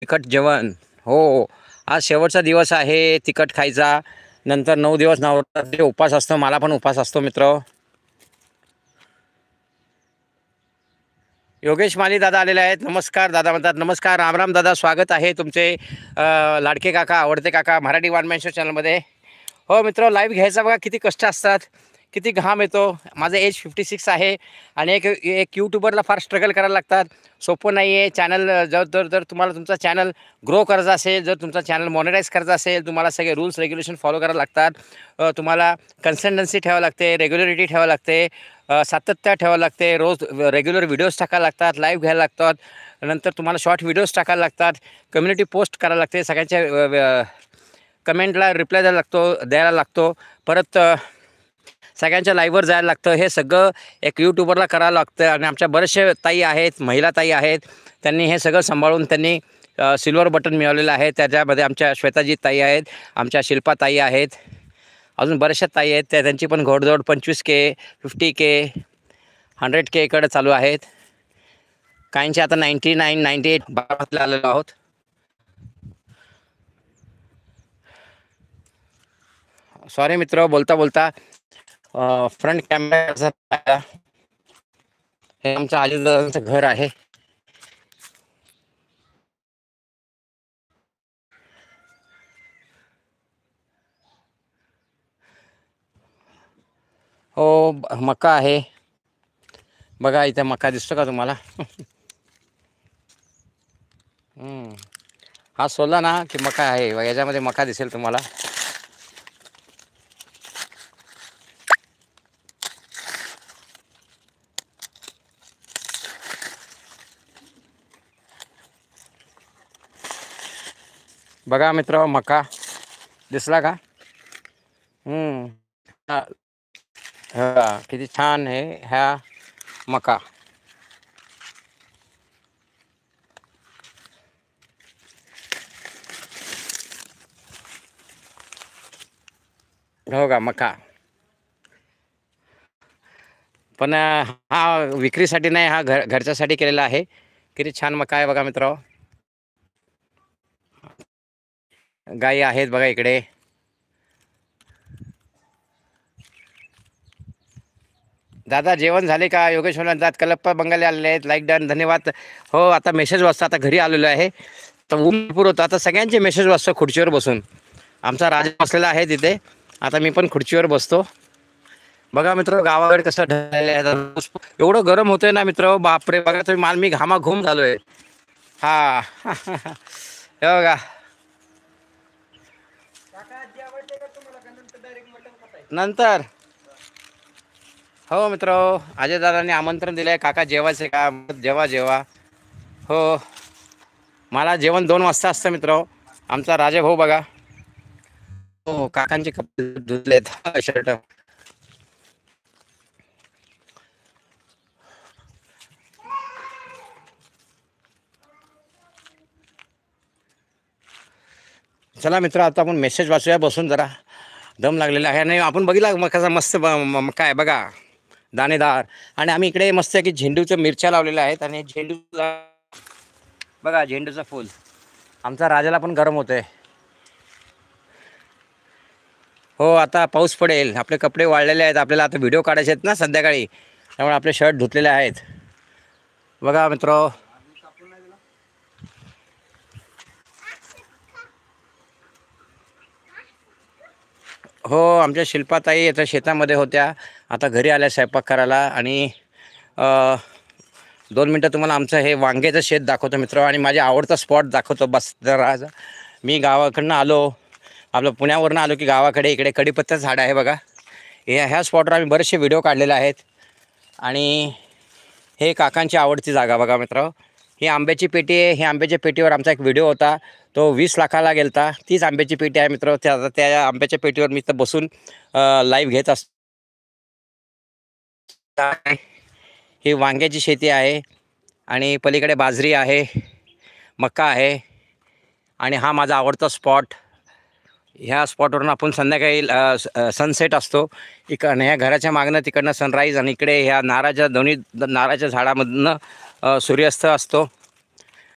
तिखट जेवण. हो, आज शेवटचा दिवस आहे तिखट खायचा. नंतर 9 दिवस नवरात्री उपवास असतो. मला पण उपवास असतो मित्र. योगेश माली दादा आलेले आहेत. नमस्कार दादा म्हणतात. नमस्कार, राम दादा. स्वागत आहे तुमचे लाडके काका, आवडते काका, मराठी वन मॅन शो चॅनलमध्ये. हो मित्र, लाईव्ह घ्यायचा बघा किती कष्ट असतात, किती घाम येतो. माझं एज 56 आहे आणि एक यूट्यूबरला फार स्ट्रगल करायला लागतात. सोपं नाही आहे. चॅनल जर तुम्हाला तुमचा चॅनल ग्रो करायचा असेल, जर तुमचा चॅनल मॉनिटाईज करायचा असेल, तुम्हाला सगळे रूल्स रेग्युलेशन फॉलो करायला लागतात. तुम्हाला कन्सिस्टन्सी ठेवावी लागते, रेग्युलरिटी ठेवावी लागते, सातत्य ठेवावं लागते. रोज रेग्युलर व्हिडिओज टाकायला लागतात, लाईव्ह घ्यायला लागतात. नंतर तुम्हाला शॉर्ट व्हिडिओज टाकायला लागतात, कम्युनिटी पोस्ट करायला लागते, सगळ्यांच्या कमेंटला रिप्लाय द्यायला लागतो. परत सगळ्यांच्या लाईव्हवर जायला लागतं. हे सगळं एक यूट्यूबरला करायला लागतं. आणि आमच्या बरेचसे ताई आहेत, महिला ताई आहेत, त्यांनी हे सगळं सांभाळून त्यांनी सिल्वर बटन मिळवलेलं आहे. त्याच्यामध्ये आमच्या श्वेताजी ताई आहेत, आमच्या शिल्पा ताई आहेत, अजून बऱ्याचशा ताई आहेत. त्यांची पण घोडदौड 25K, 50K, 100K कडे चालू आहेत. काहींचे आता 99, 98 बारामतीला आलेलो आहोत. सॉरी मित्र, बोलता फ्रंट कॅमेरा. हे आमचं आजीदादांचं घर आहे. हो, मका आहे बघा. इथे मका दिसतो का तुम्हाला? हा सोला ना की मका आहे. याच्यामध्ये मका दिसेल तुम्हाला. बघा मित्र, मका दिसला का? किती छान आहे ह्या मका. हो का, मका. पण हा विक्रीसाठी नाही, हा घरच्यासाठी केलेला आहे. किती छान मका आहे बघा मित्र. गायी आहेत बघा इकडे. दादा जेवण झाले का? योगेश म्हणतात. कलप्पा बंगाली आलेले आहेत. लाईक डन, धन्यवाद. हो, आता मेसेज वाचतो. आता घरी आलेलो आहे तर ऊन भरपूर होतं. आता सगळ्यांचे मेसेज वाचतो खुर्चीवर बसून. आमचा राजा बसलेला आहे तिथे. आता मी पण खुर्चीवर बसतो. बघा मित्र, गावाकडे कसं ढळलेलं आहे. एवढं गरम होतंय ना मित्र, बापरे. बघा तुम्ही, मी घामाघूम झालोय. हा हे बघा. नंतर हो मित्र, अजयदादांनी आमंत्रण दिलं आहे. काका जेवायचे का? जेवा. हो, मला जेवण 2 वाजता असतं मित्र. आमचा राजा भाऊ बघा. हो, काकांचे कपडे धुतलेत, शर्ट. चला मित्र, आता आपण मेसेज वाचूया बसून. जरा दम लागलेला आहे. आणि आपण बघितला मग कसा मस्त मका आहे बघा, दाणेदार. आणि आम्ही इकडे मस्त की झेंडूच्या मिरच्या लावलेल्या आहेत. आणि झेंडूचा बघा, झेंडूचं फूल. आमचा राजाला पण गरम होतंय. हो, आता पाऊस पडेल. आपले कपडे वाळलेले आहेत. आपल्याला आता व्हिडिओ काढायचे आहेत ना संध्याकाळी, त्यामुळे आपले शर्ट धुतलेले आहेत. बघा मित्र. हो, आमच्या शिल्पाताई आता शेतामध्ये होत्या, आता घरी आल्या स्वयंपाक करायला. आणि 2 मिनटं तुम्हाला आमचं हे वांग्याचं शेत दाखवतो मित्र. आणि माझा आवडता स्पॉट दाखवतो. बस जरा मी गावाकडनं आलो, आपलं पुण्यावरनं आलो की गावाकडे इकडे कडीपत्त्याचं झाड आहे बघा. ह्या स्पॉटवर आम्ही बरेचसे व्हिडिओ काढलेले आहेत. आणि हे काकांची आवडती जागा बघा मित्र. ही आंब्याची पेटी आहे. ही आंब्याच्या पेटीवर आमचा एक व्हिडिओ होता, तो 20 लाखाला गेलता. तीच आंब्याची पेटी आहे मित्र. त्या आंब्याच्या पेटीवर मी तर बसून लाईव्ह घेत असतो. ही वांग्याची शेती आहे. आणि पलीकडे बाजरी आहे, मका आहे. आणि हा माझा आवडता स्पॉट. ह्या स्पॉटवरून आपण संध्याकाळी सनसेट असतो. इकडनं ह्या घराच्या मागणं तिकडनं सनराईज, आणि इकडे ह्या दोन्ही नारळाच्या झाडामधनं सूर्यास्त असतो.